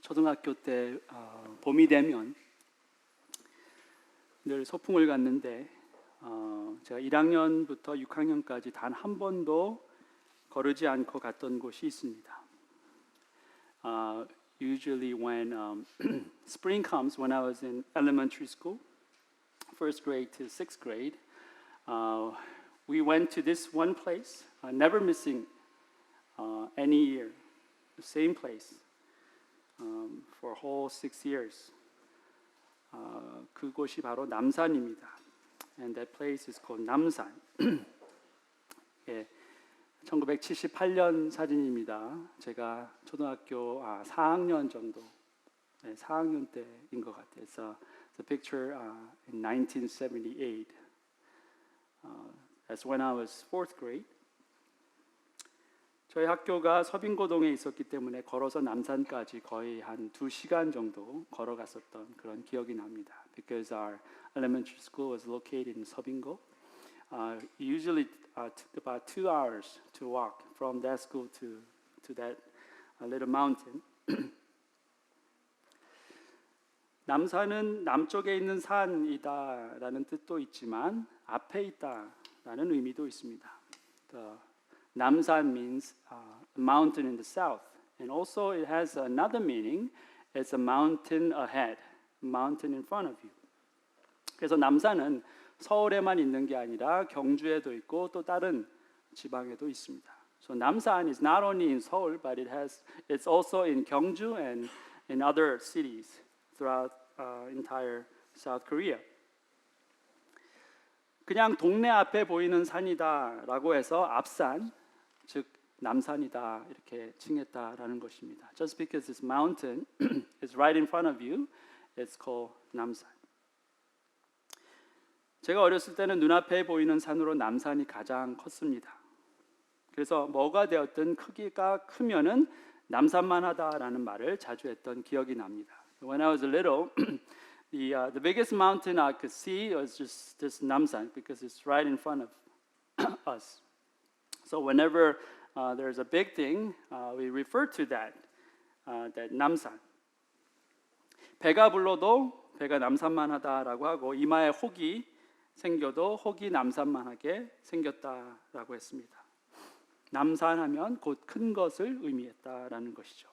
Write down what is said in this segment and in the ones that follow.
초등학교 때 봄이 되면 늘 소풍을 갔는데 제가 1학년부터 6학년까지 단 한 번도 거르지 않고 갔던 곳이 있습니다. Usually when spring comes, when I was in elementary school, first grade to sixth grade, we went to this one place, never missing any year, the same place for whole 6 years. 그곳이 바로 남산입니다. And that place is called 남산. 예, 1978년 사진입니다. 제가 초등학교 4학년 정도, 4학년 때인 것 같아요. So the picture in 1978. That's when I was fourth grade. 저희 학교가 서빙고동에 있었기 때문에 걸어서 남산까지 거의 한 2시간 정도 걸어갔었던 그런 기억이 납니다. Because our elementary school was located in 서빙고. Usually took about 2 hours to walk from that school to that little mountain. 남산은 남쪽에 있는 산이다라는 뜻도 있지만 앞에 있다라는 의미도 있습니다. 남산 means a mountain in the south, and also it has another meaning. It's a mountain ahead, a mountain in front of you. 그래서 남산은 서울에만 있는 게 아니라 경주에도 있고 또 다른 지방에도 있습니다. So 남산 is not only in Seoul, but it's also in Gyeongju and in other cities throughout entire South Korea. 그냥 동네 앞에 보이는 산이다라고 해서 앞산, 즉 남산이다 이렇게 칭했다라는 것입니다. Just because this mountain is right in front of you, it's called 남산. 제가 어렸을 때는 눈앞에 보이는 산으로 남산이 가장 컸습니다. 그래서 뭐가 되었든 크기가 크면은 남산만 하다라는 말을 자주 했던 기억이 납니다. When I was little, the biggest mountain I could see was just this Namsan because it's right in front of us. So whenever there's a big thing, we refer to that Namsan. 배가 불러도 배가 남산만 하다라고 하고 이마에 혹이 생겨도 혹이 남산만하게 생겼다라고 했습니다. 남산하면 곧 큰 것을 의미했다라는 것이죠.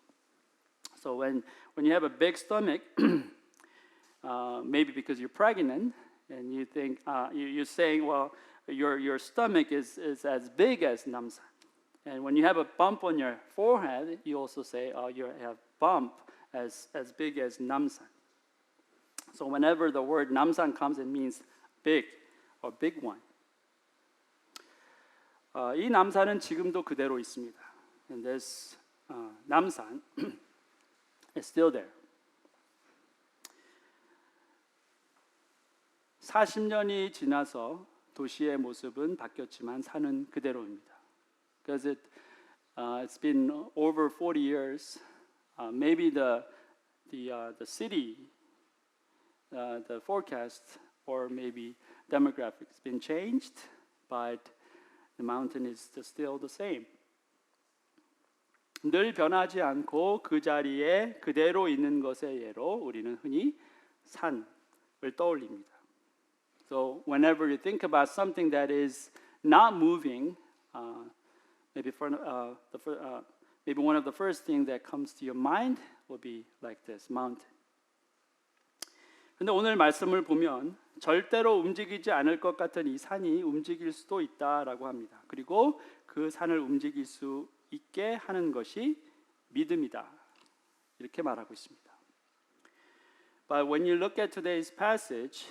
So when you have a big stomach, maybe because you're pregnant and you think you're saying, well, your stomach is as big as Namsan. And when you have a bump on your forehead, you also say, oh, you have bump as big as Namsan. So whenever the word Namsan comes, it means big or big one. 이 남산은 지금도 그대로 있습니다. And this 남산 is still there. 40년이 지나서 도시의 모습은 바뀌었지만 산은 그대로입니다. Because it's been over 40 years, maybe the city, the forecast, or maybe demographics has been changed, but the mountain is still the same. 늘 변하지 않고 그 자리에 그대로 있는 것의 예로 우리는 흔히 산을 떠올립니다. So whenever you think about something that is not moving, maybe one of the first things that comes to your mind will be like this mountain. 근데 오늘 말씀을 보면 절대로 움직이지 않을 것 같은 이 산이 움직일 수도 있다라고 합니다. 그리고 그 산을 움직일 수 있게 하는 것이 믿음이다. 이렇게 말하고 있습니다. But when you look at today's passage,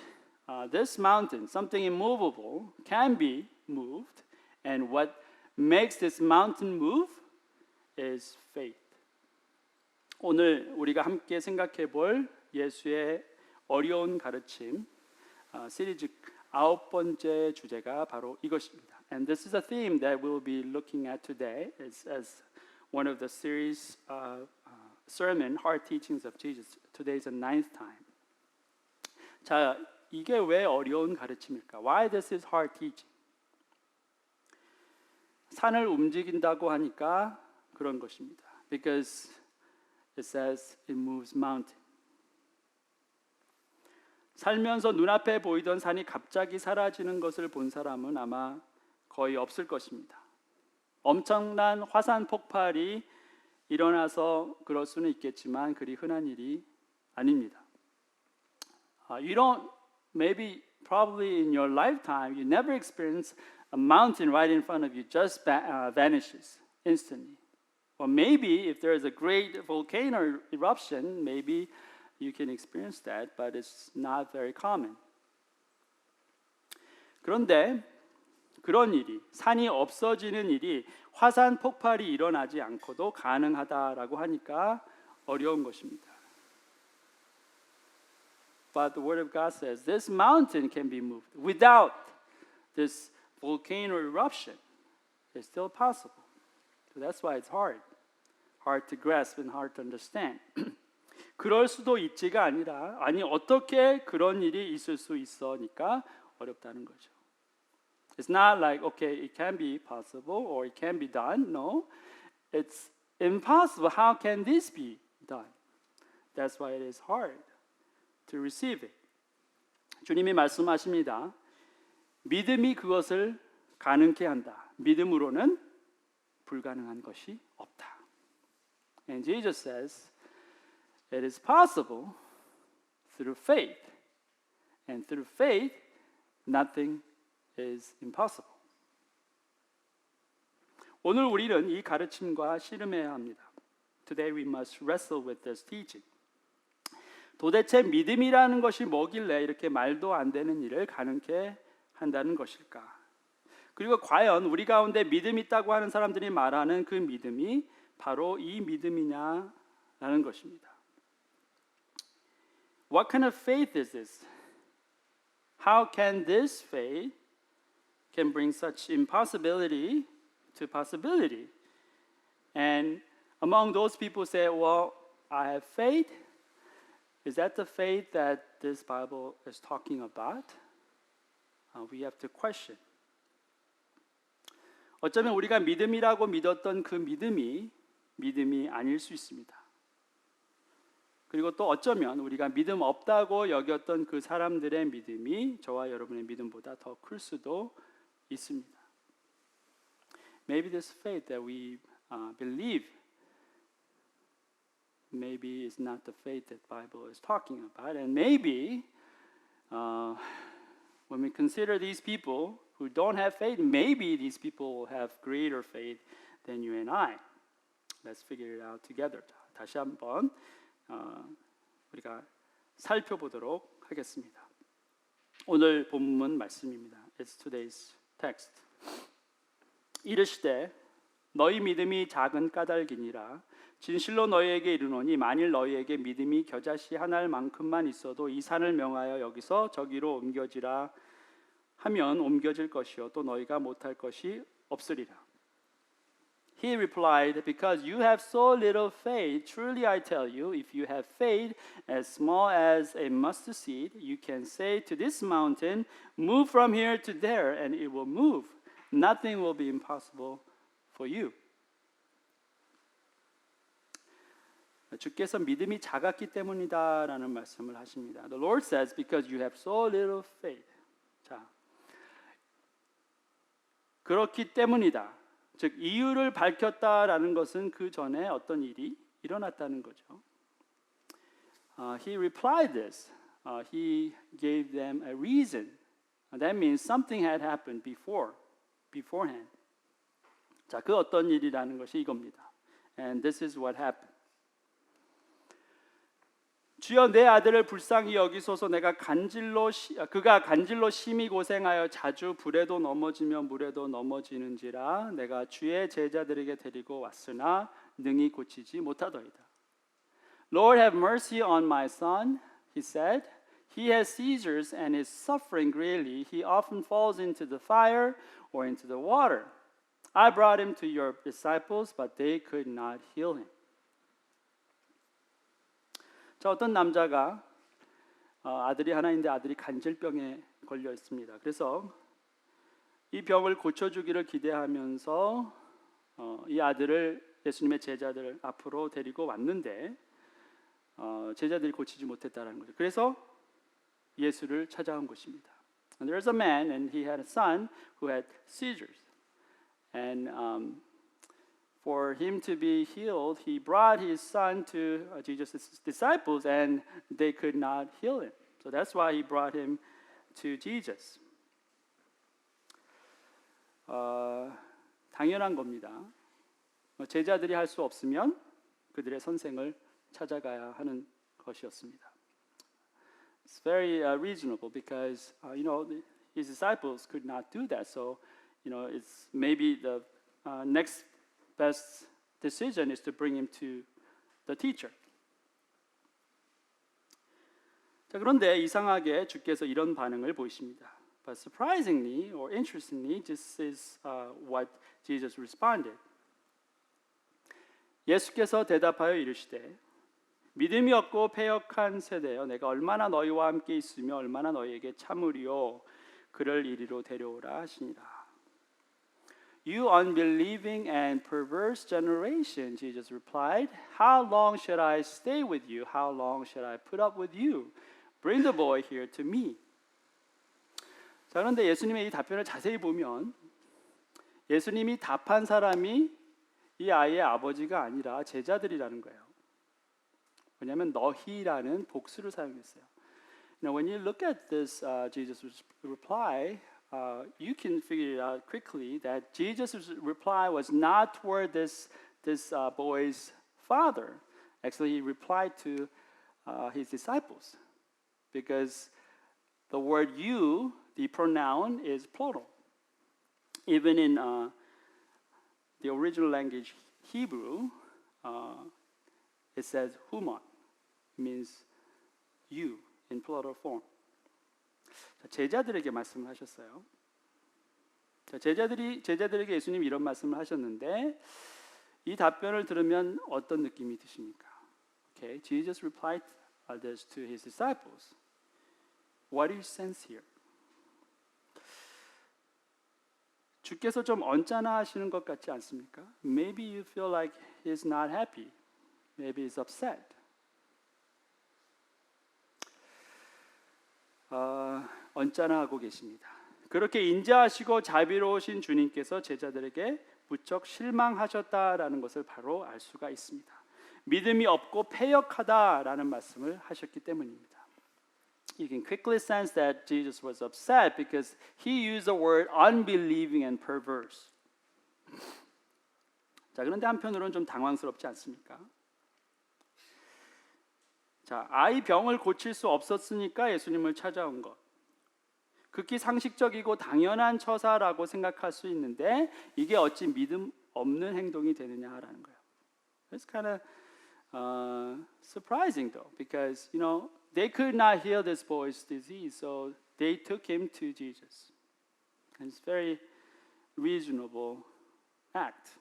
this mountain, something immovable, can be moved, and what makes this mountain move is faith. 오늘 우리가 함께 생각해 볼 예수의 어려운 가르침 시리즈 9번째 주제가 바로 이것입니다. And this is a theme that we'll be looking at today as one of the series sermon hard teachings of Jesus. Today is the 9th time. 자, 이게 왜 어려운 가르침일까? Why this is hard teaching? 산을 움직인다고 하니까 그런 것입니다. Because it says it moves mountain. 살면서 눈앞에 보이던 산이 갑자기 사라지는 것을 본 사람은 아마 거의 없을 것입니다. 엄청난 화산 폭발이 일어나서 그럴 수는 있겠지만 그리 흔한 일이 아닙니다. You don't, maybe, probably in your lifetime, you never experience a mountain right in front of you just vanishes instantly. Or maybe if there is a great volcano eruption, maybe you can experience that, but it's not very common. 그런데 그런 일이, 산이 없어지는 일이 화산 폭발이 일어나지 않고도 가능하다라고 하니까 어려운 것입니다. But the Word of God says this mountain can be moved without this volcano eruption. It's still possible. So that's why it's hard to grasp and hard to understand. 그럴 수도 있지가 아니라 아니 어떻게 그런 일이 있을 수 있어니까 어렵다는 거죠. It's not like okay, it can be possible or it can be done. No, it's impossible. How can this be done? That's why it is hard to receive it. 주님이 말씀하십니다. 믿음이 그것을 가능케 한다. 믿음으로는 불가능한 것이 없다. And Jesus says, it is possible through faith. And through faith, nothing is impossible. 오늘 우리는 이 가르침과 씨름해야 합니다. Today we must wrestle with this teaching. 도대체 믿음이라는 것이 뭐길래 이렇게 말도 안 되는 일을 가능케 한다는 것일까? 그리고 과연 우리 가운데 믿음 있다고 하는 사람들이 말하는 그 믿음이 바로 이 믿음이냐라는 것입니다. What kind of faith is this? How can this faith can bring such impossibility to possibility? And among those people say, well, I have faith. Is that the faith that this Bible is talking about? We have to question. 어쩌면 우리가 믿음이라고 믿었던 그 믿음이 아닐 수 있습니다. 그리고 또 어쩌면 우리가 믿음 없다고 여겼던 그 사람들의 믿음이 저와 여러분의 믿음보다 더 클 수도 있습니다. Maybe this faith that we believe maybe is not the faith that the Bible is talking about. And maybe when we consider these people who don't have faith, maybe these people will have greater faith than you and I. Let's figure it out together. 다시 한번 우리가 살펴보도록 하겠습니다. 오늘 본문 말씀입니다. It's today's text. 이르시되 너희 믿음이 작은 까닭이니라. 진실로 너희에게 이르노니 만일 너희에게 믿음이 겨자씨 한 알만큼만 있어도 이 산을 명하여 여기서 저기로 옮겨지라 하면 옮겨질 것이요 또 너희가 못할 것이 없으리라. He replied, because you have so little faith, truly I tell you, if you have faith as small as a mustard seed, you can say to this mountain, move from here to there, and it will move. Nothing will be impossible for you. 주께서 믿음이 작았기 때문이다라는 말씀을 하십니다. The Lord says, because you have so little faith. 자, 그렇기 때문이다. 즉 이유를 밝혔다라는 것은 그 전에 어떤 일이 일어났다는 거죠. He replied this. He gave them a reason. That means something had happened beforehand. 자, 그 어떤 일이라는 것이 이겁니다. And this is what happened. 주여 내 아들을 불쌍히 여기소서. 그가 간질로 심히 고생하여 자주 불에도 넘어지며 물에도 넘어지는지라. 내가 주의 제자들에게 데리고 왔으나 능히 고치지 못하더이다. Lord, have mercy on my son, he said. He has seizures and is suffering greatly. He often falls into the fire or into the water. I brought him to your disciples, but they could not heal him. 자, 어떤 남자가 아들이 하나 있는데 아들이 간질병에 걸려 있습니다. 그래서 이 병을 고쳐주기를 기대하면서 이 아들을 예수님의 제자들 앞으로 데리고 왔는데 제자들이 고치지 못했다라는 거죠. 그래서 예수를 찾아온 것입니다. And there's a man, and he had a son who had seizures, and for him to be healed, he brought his son to Jesus' disciples, and they could not heal him. So that's why he brought him to Jesus. 당연한 겁니다. 제자들이 할 수 없으면 그들의 선생을 찾아가야 하는 것이었습니다. It's very reasonable because his disciples could not do that. So it's maybe the next best decision is to bring him to the teacher. 자, 그런데 이상하게 주께서 이런 반응을 보이십니다. But surprisingly or interestingly, this is what Jesus responded. 예수께서 대답하여 이르시되 믿음이 없고 패역한 세대여 내가 얼마나 너희와 함께 있으며 얼마나 너희에게 참으리요 그를 이리로 데려오라 하시니라. You unbelieving and perverse generation, Jesus replied, how long should I stay with you? How long should I put up with you? Bring the boy here to me. 자, 그런데 예수님의 이 답변을 자세히 보면 예수님이 답한 사람이 이 아이의 아버지가 아니라 제자들이라는 거예요. 왜냐하면 너희라는 복수를 사용했어요. Now, when you look at this Jesus' reply, you can figure it out quickly that Jesus' reply was not toward this boy's father. Actually, he replied to his disciples because the word you, the pronoun, is plural. Even in the original language Hebrew, it says human, means you in plural form. 자, 제자들에게 말씀을 하셨어요. 자, 제자들에게 예수님이 이런 말씀을 하셨는데 이 답변을 들으면 어떤 느낌이 드십니까? Okay, Jesus replied this to his disciples. What do you sense here? 주께서 좀 언짢아 하시는 것 같지 않습니까? Maybe you feel like he's not happy. Maybe he's upset. 언짢아하고 계십니다. 그렇게 인자하시고 자비로우신 주님께서 제자들에게 무척 실망하셨다라는 것을 바로 알 수가 있습니다. 믿음이 없고 패역하다라는 말씀을 하셨기 때문입니다. You can quickly sense that Jesus was upset because he used the word unbelieving and perverse. 자, 그런데 한편으로는 좀 당황스럽지 않습니까? 자, 아이 병을 고칠 수 없었으니까 예수님을 찾아온 것. 극히 상식적이고 당연한 처사라고 생각할 수 있는데 이게 어찌 믿음 없는 행동이 되느냐라는 거예요. It's kind of surprising though, because they could not heal this boy's disease, so they took him to Jesus. And it's very reasonable act.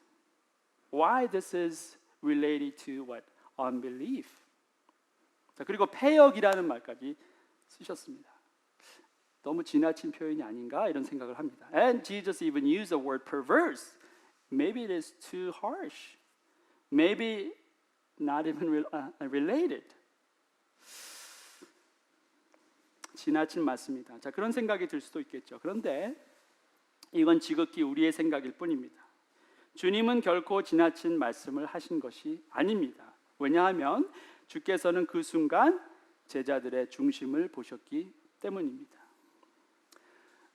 Why this is related to what? Unbelief. 자, 그리고 패역이라는 말까지 쓰셨습니다. 너무 지나친 표현이 아닌가 이런 생각을 합니다. And Jesus even used the word perverse. Maybe it is too harsh. Maybe not even related. 지나친 말씀이다. 자, 그런 생각이 들 수도 있겠죠. 그런데 이건 지극히 우리의 생각일 뿐입니다. 주님은 결코 지나친 말씀을 하신 것이 아닙니다. 왜냐하면 주께서는 그 순간 제자들의 중심을 보셨기 때문입니다.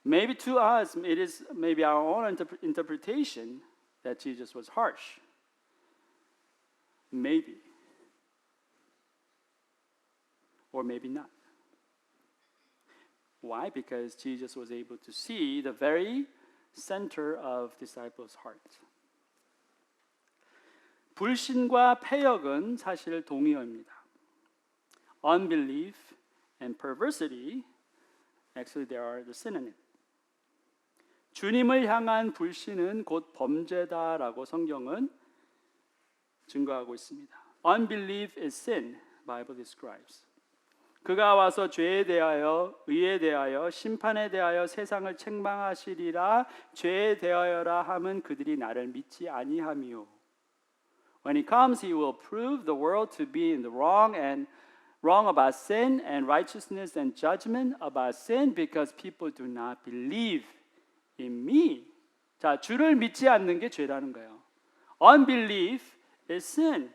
Maybe to us, it is maybe our own interpretation that Jesus was harsh. Maybe. Or maybe not. Why? Because Jesus was able to see the very center of disciples' hearts. 불신과 패역은 사실 동의어입니다. Unbelief and perversity, actually they are the synonym. 주님을 향한 불신은 곧 범죄다라고 성경은 증거하고 있습니다. Unbelief is sin, Bible describes. 그가 와서 죄에 대하여, 의에 대하여, 심판에 대하여 세상을 책망하시리라. 죄에 대하여라 함은 그들이 나를 믿지 아니하미요. When he comes, he will prove the world to be in the wrong about sin and righteousness and judgment about sin because people do not believe in me. 자, 주를 믿지 않는 게 죄라는 거예요. Unbelief is sin.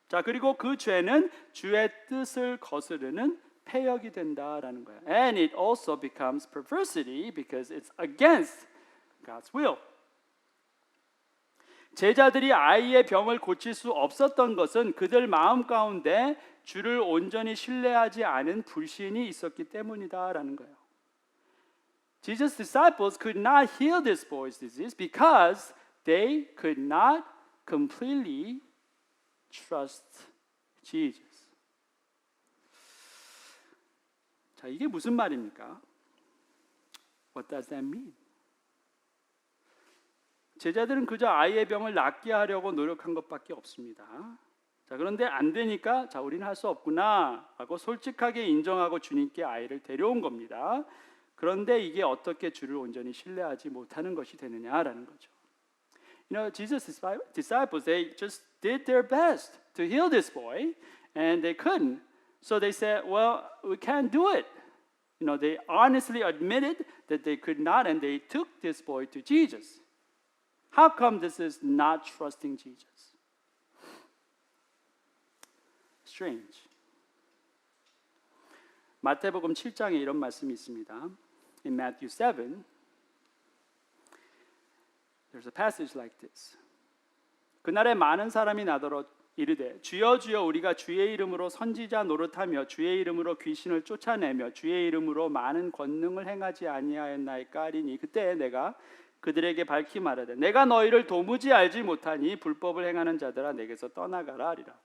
자, 그리고 그 죄는 주의 뜻을 거스르는 패역이 된다라는 거예요. And it also becomes perversity because it's against God's will. 제자들이 아이의 병을 고칠 수 없었던 것은 그들 마음 가운데 주를 온전히 신뢰하지 않은 불신이 있었기 때문이다라는 거예요. Jesus' disciples could not heal this boy's disease because they could not completely trust Jesus. 자, 이게 무슨 말입니까? What does that mean? 제자들은 그저 아이의 병을 낫게 하려고 노력한 것밖에 없습니다. 자, 그런데 안 되니까 자, 우리는 할 수 없구나 하고 솔직하게 인정하고 주님께 아이를 데려온 겁니다. 그런데 이게 어떻게 주를 온전히 신뢰하지 못하는 것이 되느냐라는 거죠. You know, Jesus' disciples, they just did their best to heal this boy, and they couldn't. So they said, well, we can't do it. You know, they honestly admitted that they could not, and they took this boy to Jesus. How come this is not trusting Jesus? Strange. 마태복음 7장에 이런 말씀이 있습니다. In Matthew 7, there's a passage like this. 그날에 많은 사람이 나더러 이르되 주여 주여 우리가 주의 이름으로 선지자 노릇하며 주의 이름으로 귀신을 쫓아내며 주의 이름으로 많은 권능을 행하지 아니하였나이까 하리니 그때 내가 그들에게 밝히 말하되 내가 너희를 도무지 알지 못하니 불법을 행하는 자들아 내게서 떠나가라 하리라.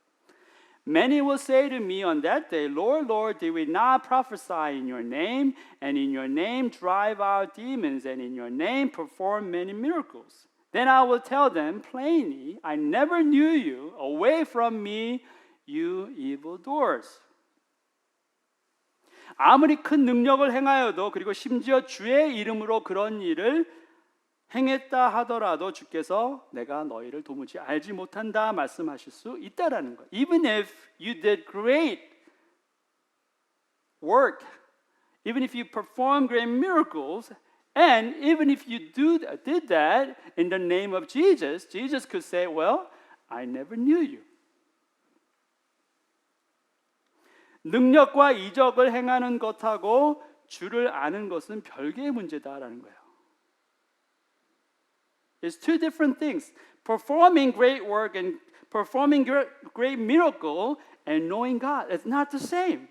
Many will say to me on that day, Lord, Lord, did we not prophesy in your name, and in your name drive out demons, and in your name perform many miracles? Then I will tell them plainly, I never knew you. Away from me, you evildoers. 아무리 큰 능력을 행하여도 그리고 심지어 주의 이름으로 그런 일을 행했다 하더라도 주께서 내가 너희를 도무지 알지 못한다 말씀하실 수 있다라는 것. Even if you did great work, even if you performed great miracles, and even if you did that in the name of Jesus, Jesus could say, well, I never knew you. 능력과 이적을 행하는 것하고 주를 아는 것은 별개의 문제다라는 거예요. It's two different things. Performing great work and performing great miracle and knowing God. It's not the same.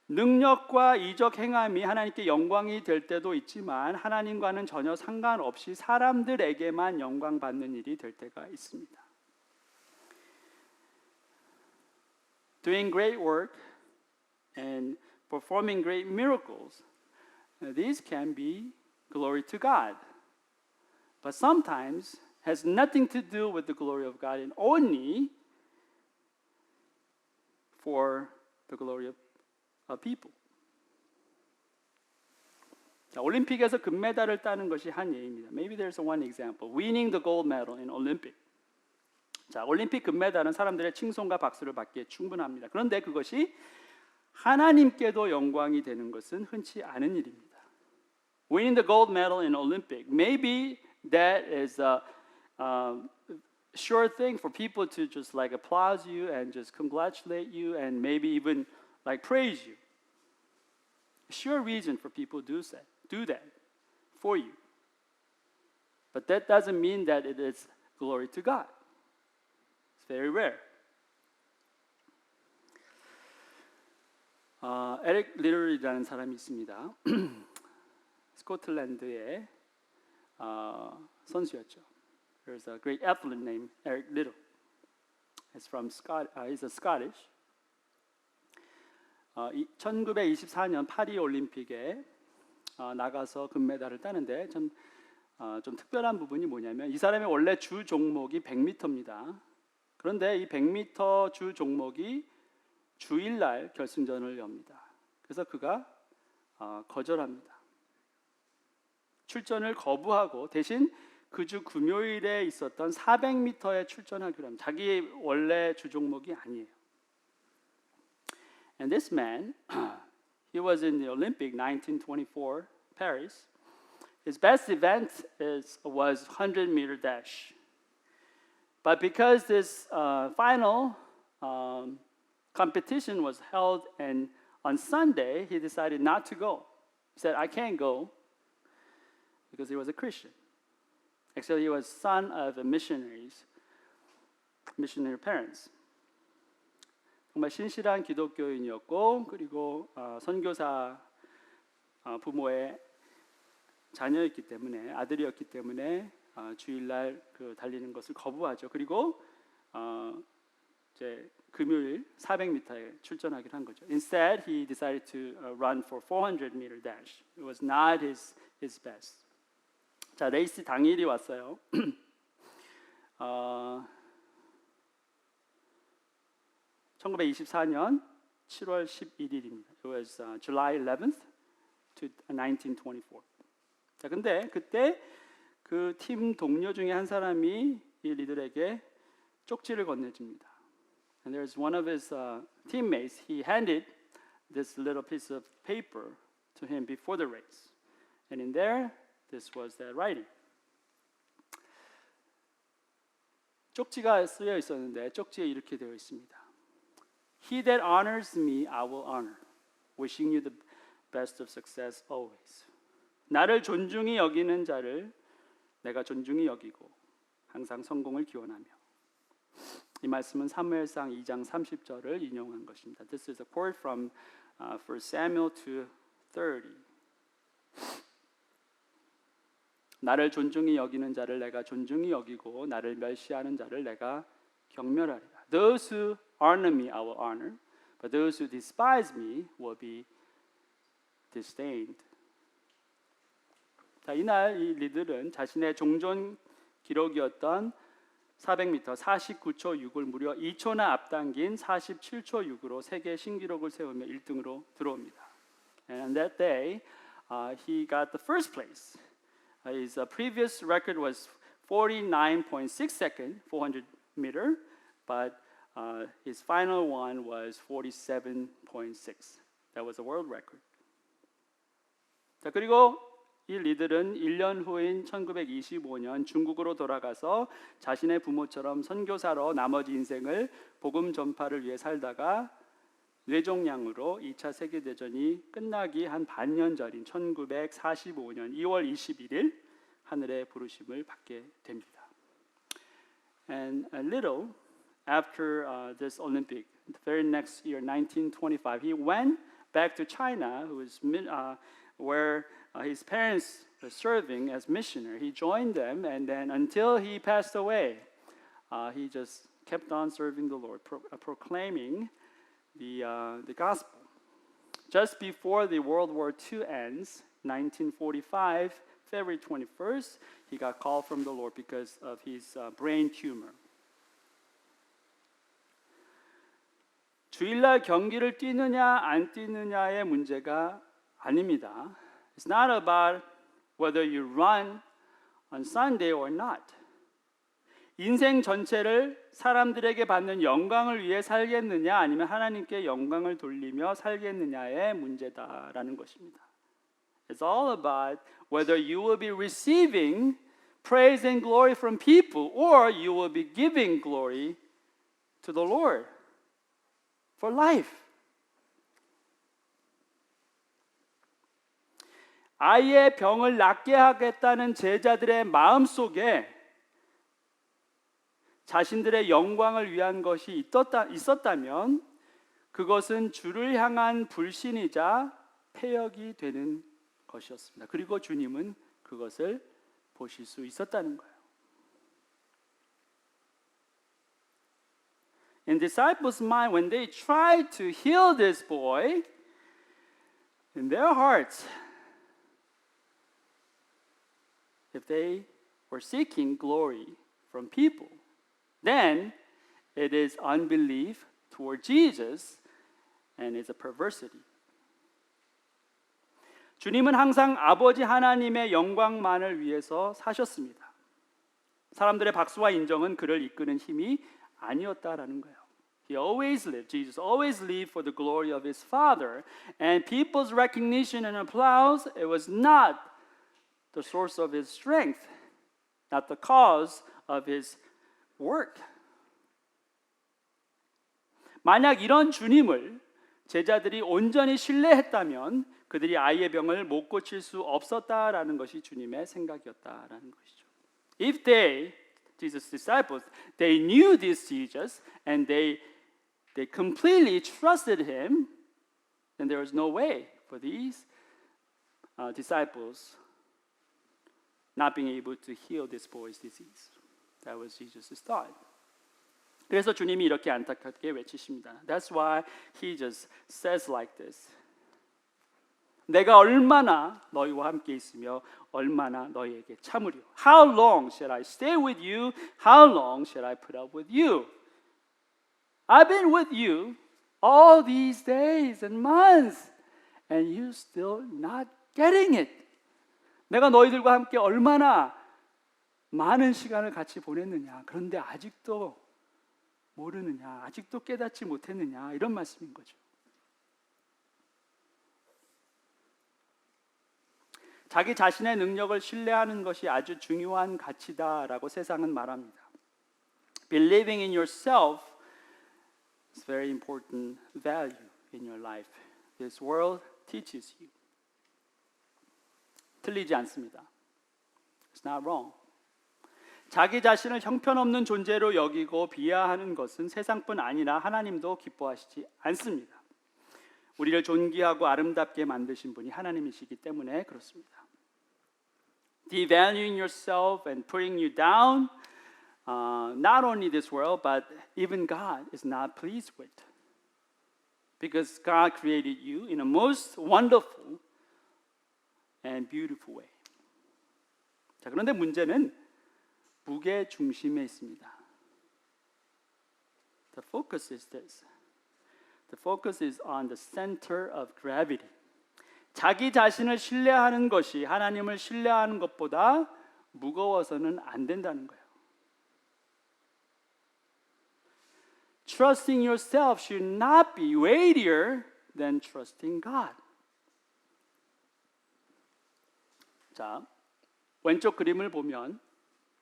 능력과 이적 행함이 하나님께 영광이 될 때도 있지만 하나님과는 전혀 상관없이 사람들에게만 영광 받는 일이 될 때가 있습니다. Doing great work and performing great miracles. These can be glory to God, but sometimes has nothing to do with the glory of God and only for the glory of people. 자, 올림픽에서 금메달을 따는 것이 한 예입니다. Maybe there's one example. Winning the gold medal in Olympic. 자, 올림픽 금메달은 사람들의 칭송과 박수를 받기에 충분합니다. 그런데 그것이 하나님께도 영광이 되는 것은 흔치 않은 일입니다. Winning the gold medal in Olympic, maybe that is a sure thing for people to just like applaud you and just congratulate you and maybe even like praise you. Sure reason for people to do that for you. But that doesn't mean that it is glory to God. It's very rare. 에릭 리들이라는 사람이 있습니다. 스코틀랜드의 선수였죠. There's a great athlete named Eric Liddell. He's a Scottish. 1924년 파리 올림픽에 나가서 금메달을 따는데 좀 특별한 부분이 뭐냐면 이 사람의 원래 주 종목이 100m입니다. 그런데 이 100m 주 종목이 주일날 결승전을 엽니다. 그래서 그가 거절합니다. 출전을 거부하고 대신 그 주 금요일에 있었던 400m에 출전하기로 합니다. 자기 원래 주 종목이 아니에요. And this man, he was in the Olympic 1924 Paris. His best event was 100-meter dash. But because this final competition was held on Sunday, he decided not to go. He said, I can't go because he was a Christian. Actually, he was son of a missionary parents. 정말 신실한 기독교인이었고 그리고 선교사 부모의 자녀였기 때문에 아들이었기 때문에 주일날 그 달리는 것을 거부하죠. 그리고 이제 금요일 400m에 출전하기로 한 거죠. Instead, he decided to run for 400-meter dash. It was not his best. 자, 레이스 당일이 왔어요. 1924년 7월 11일입니다. It was July 11th to 1924. 자, 근데 그때 그 팀 동료 중에 한 사람이 이 리들에게 쪽지를 건네줍니다. And there's one of his teammates. He handed this little piece of paper to him before the race, and in there, this was the writing. 쪽지가 쓰여 있었는데 쪽지에 이렇게 되어 있습니다. He that honors me, I will honor. Wishing you the best of success always. 나를 존중히 여기는 자를 내가 존중히 여기고 항상 성공을 기원하며. 이 말씀은 사무엘상 2장 30절을 인용한 것입니다. This is a quote from 1 Samuel 2:30. 나를 존중히 여기는 자를 내가 존중히 여기고 나를 멸시하는 자를 내가 경멸하리라. Those who honor me, I will honor, but those who despise me will be disdained. 자, 이날 이 리들은 자신의 종전 기록이었던 400m 49초 6을 무려 2초나 앞당긴 47초 6으로 세계 신기록을 세우며 1등으로 들어옵니다. And on that day, he got the first place. His previous record was 49.6 seconds, 400 meter, but his final one was 47.6. That was a world record. 자, 그리고 이 리들은 1년 후인 1925년 중국으로 돌아가서 자신의 부모처럼 선교사로 나머지 인생을 복음 전파를 위해 살다가 뇌종양으로 2차 세계대전이 끝나기 한 반년 전인 1945년 2월 21일 하늘의 부르심을 받게 됩니다. And a little after this Olympic, the very next year, 1925, he went back to China, where his parents were serving as missionary. He joined them, and then until he passed away, he just kept on serving the Lord, proclaiming the gospel. Just before the World War II ends, 1945, February 21st, he got called from the Lord because of his brain tumor. 주일날 경기를 뛰느냐 안 뛰느냐의 문제가 아닙니다. It's not about whether you run on Sunday or not. 인생 전체를 사람들에게 받는 영광을 위해 살겠느냐 아니면 하나님께 영광을 돌리며 살겠느냐의 문제다라는 것입니다. It's all about whether you will be receiving praise and glory from people or you will be giving glory to the Lord for life. 아이의 병을 낫게 하겠다는 제자들의 마음속에 자신들의 영광을 위한 것이 있었다면 그것은 주를 향한 불신이자 패역이 되는 것이었습니다. 그리고 주님은 그것을 보실 수 있었다는 거예요. In disciples' mind, when they tried to heal this boy, in their hearts, if they were seeking glory from people, then it is unbelief toward Jesus and it's a perversity. 주님은 항상 아버지 하나님의 영광만을 위해서 사셨습니다. 사람들의 박수와 인정은 그를 이끄는 힘이 아니었다라는 거예요. Jesus always lived for the glory of his Father, and people's recognition and applause, it was not the source of his strength, not the cause of his work. 만약 이런 주님을 제자들이 온전히 신뢰했다면 그들이 아이의 병을 못 고칠 수 없었다라는 것이 주님의 생각이었다라는 것이죠. If Jesus' disciples, they knew this Jesus and they completely trusted him, then there was no way for these disciples not being able to heal this boy's disease. That was Jesus' thought. 그래서 주님이 이렇게 안타깝게 외치십니다. That's why he just says like this. 내가 얼마나 너희와 함께 있으며 얼마나 너희에게 참으리요. How long shall I stay with you? How long shall I put up with you? I've been with you all these days and months, and you still not getting it. 내가 너희들과 함께 얼마나 많은 시간을 같이 보냈느냐. 그런데 아직도 모르느냐, 아직도 깨닫지 못했느냐, 이런 말씀인 거죠. 자기 자신의 능력을 신뢰하는 것이 아주 중요한 가치다라고 세상은 말합니다. Believing in yourself is very important value in your life. This world teaches you. 틀리지 않습니다. It's not wrong. 자기 자신을 형편없는 존재로 여기고 비하하는 것은 세상뿐 아니라 하나님도 기뻐하시지 않습니다. 우리를 존귀하고 아름답게 만드신 분이 하나님이시기 때문에 그렇습니다. Devaluing yourself and putting you down, not only this world, but even God is not pleased with. Because God created you in a most wonderful and beautiful way. 자, 그런데 문제는 무게 중심에 있습니다. The focus is this. The focus is on the center of gravity. 자기 자신을 신뢰하는 것이 하나님을 신뢰하는 것보다 무거워서는 안 된다는 거예요. Trusting yourself should not be weightier than trusting God. 자, 왼쪽 그림을 보면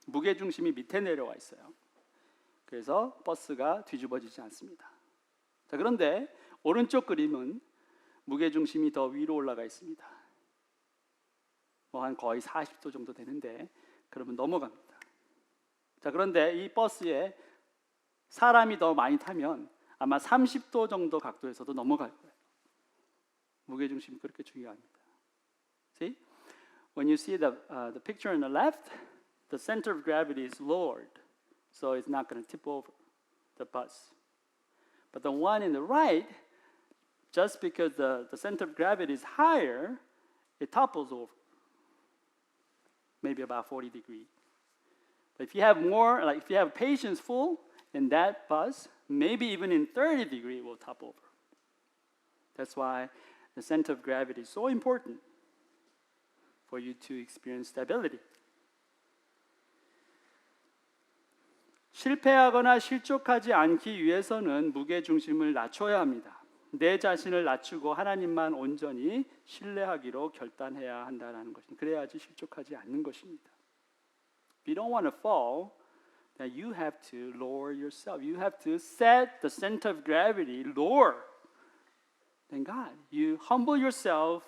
무게 중심이 밑에 내려와 있어요. 그래서 버스가 뒤집어지지 않습니다. 자, 그런데 오른쪽 그림은 무게 중심이 더 위로 올라가 있습니다. 한 거의 40도 정도 되는데 그러면 넘어갑니다. 자, 그런데 이 버스에 사람이 더 많이 타면 아마 30도 정도 각도에서도 넘어갈 거예요. 무게 중심이 그렇게 중요합니다. See? When you see the picture on the left, the center of gravity is lowered, so it's not going to tip over the bus. But the one in the right, just because the center of gravity is higher, it topples over, maybe about 40 degrees. But if you have more, like if you have patience full in that bus, maybe even in 30 degrees it will topple over. That's why the center of gravity is so important for you to experience stability. 실패하거나 실족하지 않기 위해서는 무게 중심을 낮춰야 합니다. 내 자신을 낮추고 하나님만 온전히 신뢰하기로 결단해야 한다는 것입니다. 그래야지 실족하지 않는 것입니다. If you don't want to fall, then you have to lower yourself. You have to set the center of gravity lower than God. You humble yourself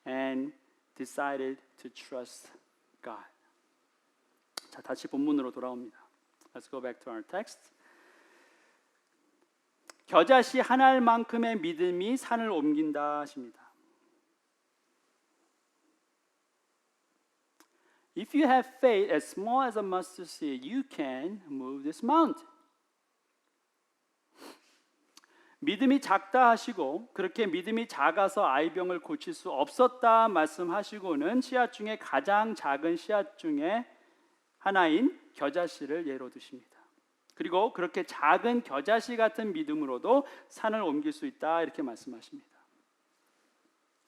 and decided to trust God. 자, 다시 본문으로 돌아옵니다. Let's go back to our text. 겨자씨 한 알만큼의 믿음이 산을 옮긴다 하십니다. If you have faith as small as a mustard seed, you can move this mountain. 믿음이 작다 하시고 그렇게 믿음이 작아서 아이병을 고칠 수 없었다 말씀하시고는 씨앗 중에 가장 작은 씨앗 중에 하나인 겨자씨를 예로 드십니다. 그리고 그렇게 작은 겨자씨 같은 믿음으로도 산을 옮길 수 있다 이렇게 말씀하십니다.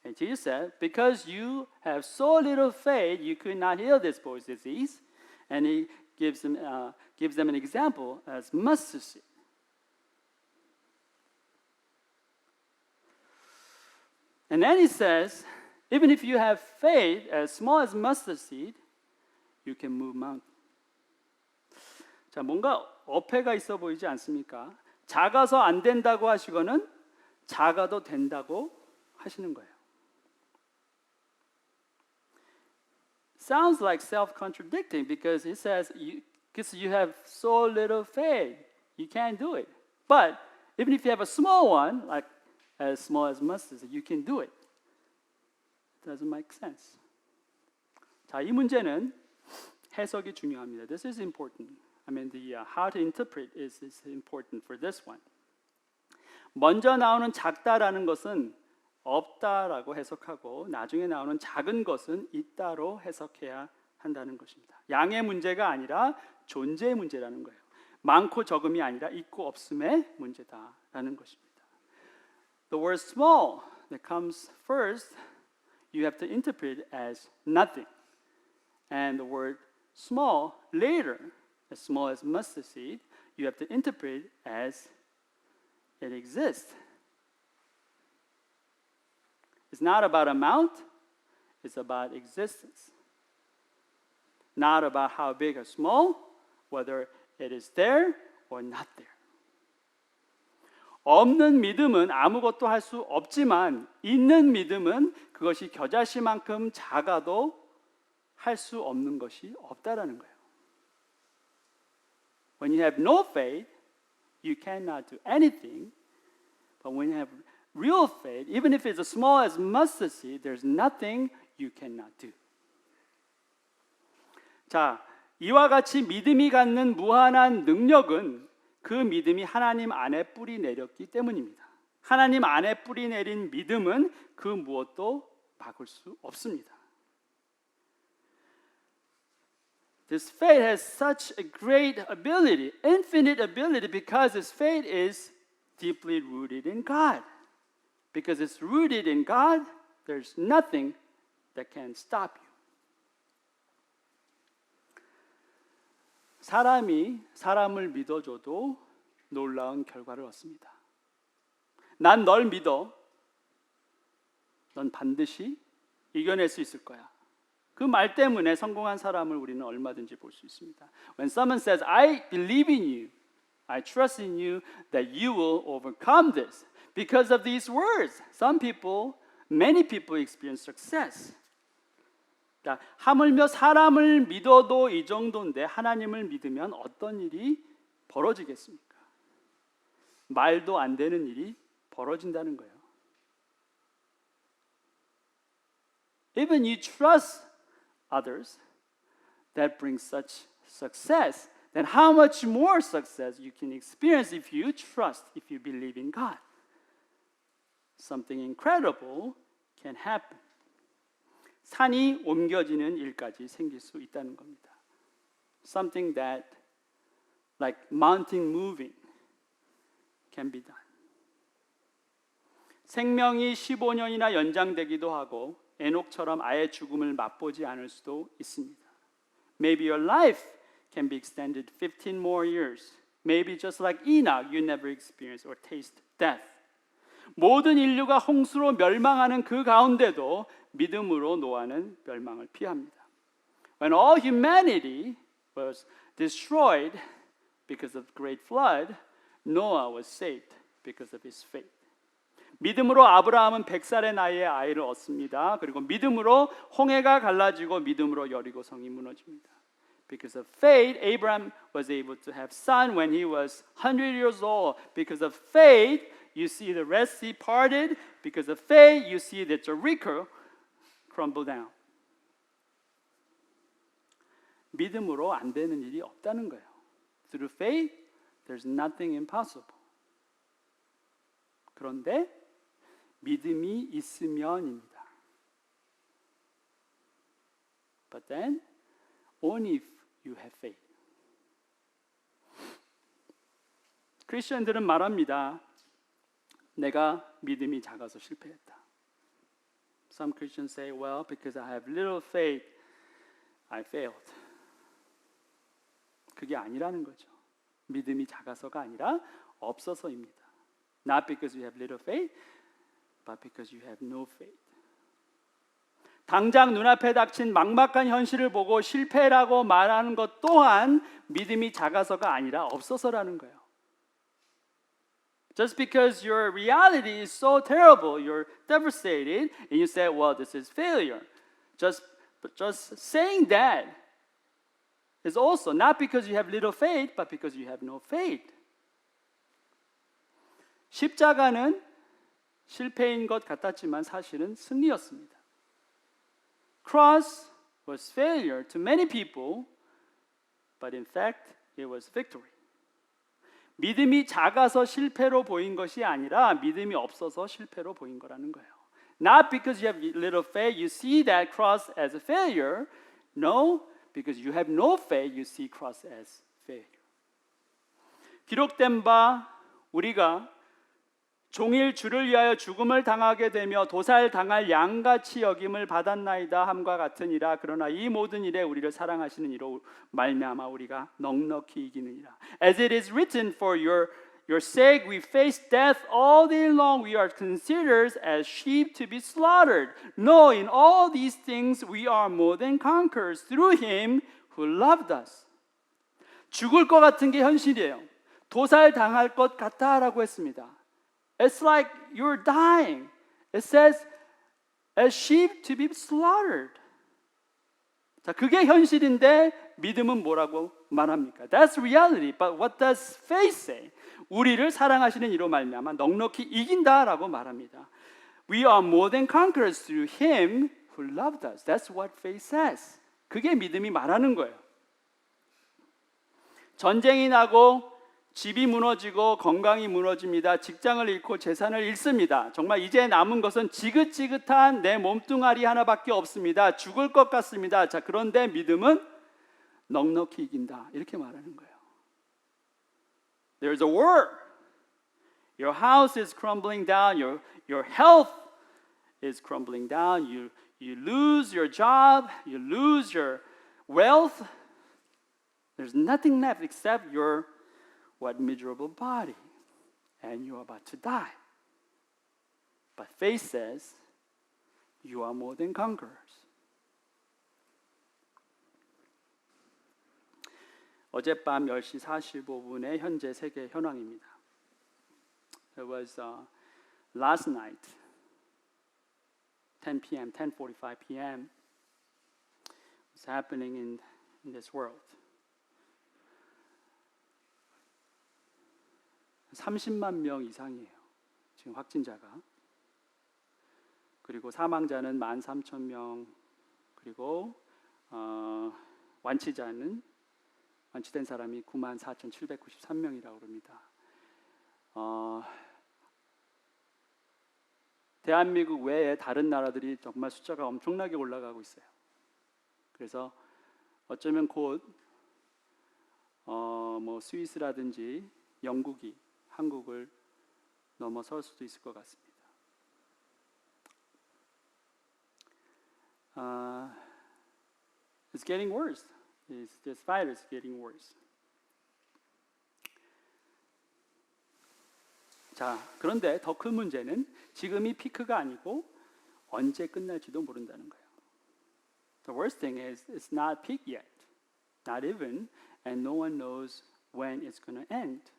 And Jesus said, because you have so little faith, you could not heal this boy's disease. And he gives them an example as mustard seed. And then he says, even if you have faith as small as mustard seed, you can move mountains. 자, 뭔가 어폐가 있어 보이지 않습니까? 작아서 안 된다고 하시고는 작아도 된다고 하시는 거예요. Sounds like self-contradicting because he says, because you have so little faith, you can't do it. But even if you have a small one, like as small as mustard seed, you can do it. It doesn't make sense. 자, 이 문제는 해석이 중요합니다. This is important. I mean, the how to interpret is important for this one. 먼저 나오는 작다라는 것은 없다라고 해석하고 나중에 나오는 작은 것은 있다로 해석해야 한다는 것입니다. 양의 문제가 아니라 존재의 문제라는 거예요. 많고 적음이 아니라 있고 없음의 문제다라는 것입니다. The word small that comes first, you have to interpret as nothing. And the word small later, as small as mustard seed, you have to interpret as it exists. It's not about amount, it's about existence. Not about how big or small, whether it is there or not there. 없는 믿음은 아무것도 할 수 없지만 있는 믿음은 그것이 겨자씨만큼 작아도 할 수 없는 것이 없다라는 거예요. When you have no faith, you cannot do anything. But when you have real faith, even if it's as small as mustard seed, there's nothing you cannot do. 자, 이와 같이 믿음이 갖는 무한한 능력은 그 믿음이 하나님 안에 뿌리 내렸기 때문입니다. 하나님 안에 뿌리 내린 믿음은 그 무엇도 막을 수 없습니다. This faith has such a great ability, infinite ability, because this faith is deeply rooted in God. Because it's rooted in God, there's nothing that can stop you. 사람이 사람을 믿어줘도 놀라운 결과를 얻습니다. 난 널 믿어. 넌 반드시 이겨낼 수 있을 거야. 그 말 때문에 성공한 사람을 우리는 얼마든지 볼 수 있습니다. When someone says, I believe in you, I trust in you that you will overcome this. Because of these words, many people experience success. 하물며 사람을 믿어도 이 정도인데 하나님을 믿으면 어떤 일이 벌어지겠습니까? 말도 안 되는 일이 벌어진다는 거예요. Even you trust others, that brings such success, then how much more success you can experience if you trust, if you believe in God. Something incredible can happen. 산이 옮겨지는 일까지 생길 수 있다는 겁니다. Something that, like mountain moving, can be done. 생명이 15년이나 연장되기도 하고 에녹처럼 아예 죽음을 맛보지 않을 수도 있습니다. Maybe your life can be extended 15 more years. Maybe just like Enoch, you never experience or taste death. 모든 인류가 홍수로 멸망하는 그 가운데도 믿음으로 노아는 멸망을 피합니다. When all humanity was destroyed because of the great flood, Noah was saved because of his faith. 믿음으로 아브라함은 100살의 나이에 아이를 얻습니다. 그리고 믿음으로 홍해가 갈라지고 믿음으로 여리고 성이 무너집니다. Because of faith, Abraham was able to have son when he was 100 years old. Because of faith, you see the Red Sea parted. Because of faith, you see the Jericho crumble down. 믿음으로 안 되는 일이 없다는 거예요. Through faith, there's nothing impossible. 그런데 믿음이 있으면입니다. But then, only if you have faith. 크리스천들은 말합니다. 내가 믿음이 작아서 실패했다. Some Christians say, well, because I have little faith, I failed. 그게 아니라는 거죠. 믿음이 작아서가 아니라 없어서입니다. Not because you have little faith, but because you have no faith. 당장 눈앞에 닥친 막막한 현실을 보고 실패라고 말하는 것 또한 믿음이 작아서가 아니라 없어서라는 거예요. Just because your reality is so terrible, you're devastated, and you say, well, this is failure. Just saying that is also not because you have little faith, but because you have no faith. 십자가는 실패인 것 같았지만 사실은 승리였습니다. Cross was failure to many people, but in fact, it was victory. 믿음이 작아서 실패로 보인 것이 아니라 믿음이 없어서 실패로 보인 거라는 거예요. Not because you have little faith, you see that cross as a failure. No, because you have no faith, you see cross as failure. 기록된 바 우리가 종일 주를 위하여 죽음을 당하게 되며 도살당할 양같이 여김을 받았나이다 함과 같으니라. 그러나 이 모든 일에 우리를 사랑하시는 이로 말미암아 우리가 넉넉히 이기느니라. As it is written, for your sake we face death all day long. We are considered as sheep to be slaughtered. No, in all these things we are more than conquerors through him who loved us. 죽을 것 같은 게 현실이에요. 도살당할 것 같다라고 했습니다. It's like you're dying. It says, as sheep to be slaughtered. 자, 그게 현실인데 믿음은 뭐라고 말합니까? That's reality. But what does faith say? 우리를 사랑하시는 이로 말미암아 넉넉히 이긴다라고 말합니다. We are more than conquerors through Him who loved us. That's what faith says. 그게 믿음이 말하는 거예요. 전쟁이 나고 집이 무너지고 건강이 무너집니다. 직장을 잃고 재산을 잃습니다. 정말 이제 남은 것은 지긋지긋한 내 몸뚱아리 하나밖에 없습니다. 죽을 것 같습니다. 자, 그런데 믿음은 넉넉히 이긴다. 이렇게 말하는 거예요. There's a war. Your house is crumbling down. Your health is crumbling down. You lose your job. You lose your wealth. There's nothing left except your what miserable body, and you are about to die. But faith says, you are more than conquerors. 어젯밤 10시 45분에 현재 세계 현황입니다. It was last night, 10 p.m., 10:45 p.m. What's happening in this world? 30만 명 이상이에요. 지금 확진자가. 그리고 사망자는 13,000명. 그리고 완치된 사람이 94,793명이라고 합니다. 대한민국 외에 다른 나라들이 정말 숫자가 엄청나게 올라가고 있어요. 그래서 어쩌면 곧 스위스라든지 영국이 한국을 넘어설 수도 있을 것 같습니다. It's getting worse. This virus is getting worse. 자, 그런데 더 큰 문제는 지금이 피크가 아니고 언제 끝날지도 모른다는 거예요. The worst thing is it's not peak yet, not even, and no one knows when it's going to end.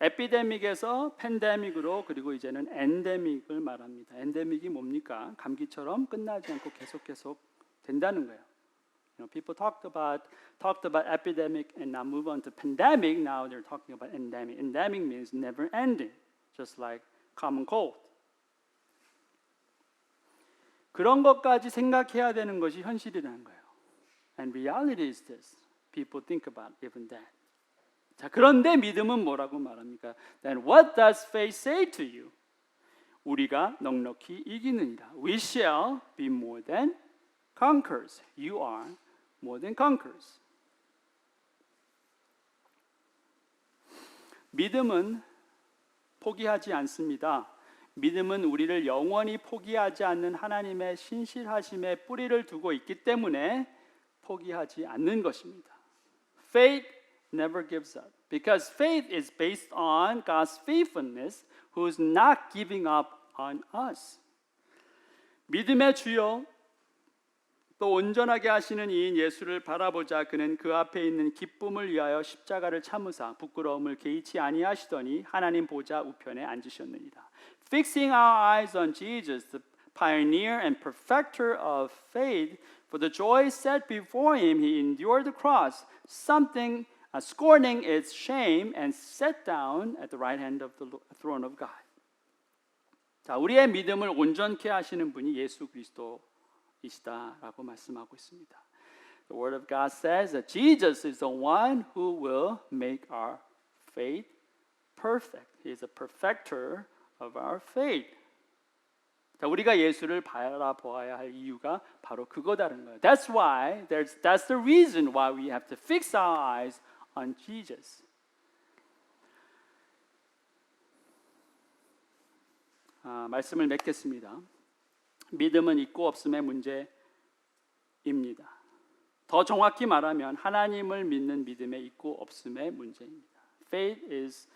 에피데믹에서 팬데믹으로 그리고 이제는 엔데믹을 말합니다. 엔데믹이 뭡니까? 감기처럼 끝나지 않고 계속 된다는 거예요. People talked about epidemic and now move on to pandemic. Now they're talking about endemic. Endemic means never ending, just like common cold. 그런 것까지 생각해야 되는 것이 현실이라는 거예요. And reality is this. People think about even that. 자, 그런데 믿음은 뭐라고 말합니까? Then what does faith say to you? 우리가 넉넉히 이기느니라. We shall be more than conquerors. You are more than conquerors. 믿음은 포기하지 않습니다. 믿음은 우리를 영원히 포기하지 않는 하나님의 신실하심에 뿌리를 두고 있기 때문에 포기하지 않는 것입니다. faith never gives up. Because faith is based on God's faithfulness, who is not giving up on us. 믿음의 주여, 또 온전하게 하시는 이인 예수를 바라보자. 그는 그 앞에 있는 기쁨을 위하여 십자가를 참으사 부끄러움을 개의치 아니하시더니 하나님 보좌 우편에 앉으셨느니라. Fixing our eyes on Jesus, the pioneer and perfecter of faith, for the joy set before him, he endured the cross, scorning its shame, and sat down at the right hand of the throne of God. 자, 우리의 믿음을 온전케 하시는 분이 예수 그리스도이시다라고 말씀하고 있습니다. The Word of God says that Jesus is the one who will make our faith perfect. He is a perfecter of our faith. 자, 우리가 예수를 바라보아야 할 이유가 바로 그거다는 거예요. That's the reason why we have to fix our eyes on Jesus. 말씀을 맺겠습니다. 믿음은 있고 없음의 문제입니다. 더 정확히 말하면 하나님을 믿는 믿음의 있고 없음의 문제입니다. Faith is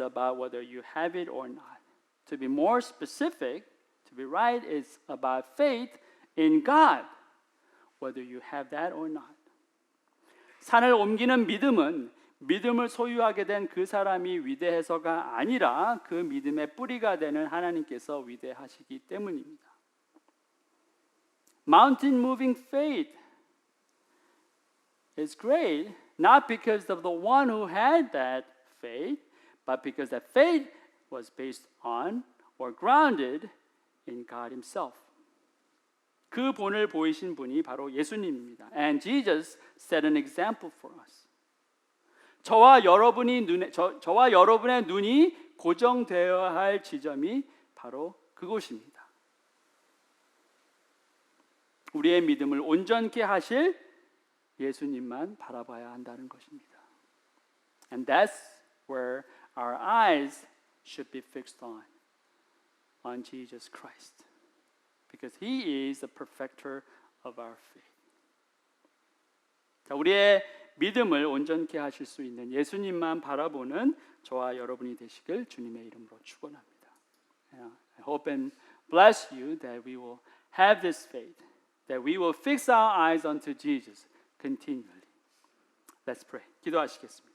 about whether you have it or not. To be more specific, to be right, is about faith in God, whether you have that or not. 산을 옮기는 믿음은 믿음을 소유하게 된 그 사람이 위대해서가 아니라 그 믿음의 뿌리가 되는 하나님께서 위대하시기 때문입니다. Mountain moving faith is great, not because of the one who had that faith, but because that faith was based on or grounded in God Himself. 그 본을 보이신 분이 바로 예수님입니다. And Jesus set an example for us. 저와 여러분의 눈이 고정되어야 할 지점이 바로 그곳입니다. 우리의 믿음을 온전케 하실 예수님만 바라봐야 한다는 것입니다. And that's where our eyes should be fixed on Jesus Christ. Because He is the perfecter of our faith. 자, 우리의 믿음을 온전케 하실 수 있는 예수님만 바라보는 저와 여러분이 되시길 주님의 이름으로 축원합니다. I hope and bless you that we will have this faith, that we will fix our eyes onto Jesus continually. Let's pray. 기도하시겠습니다.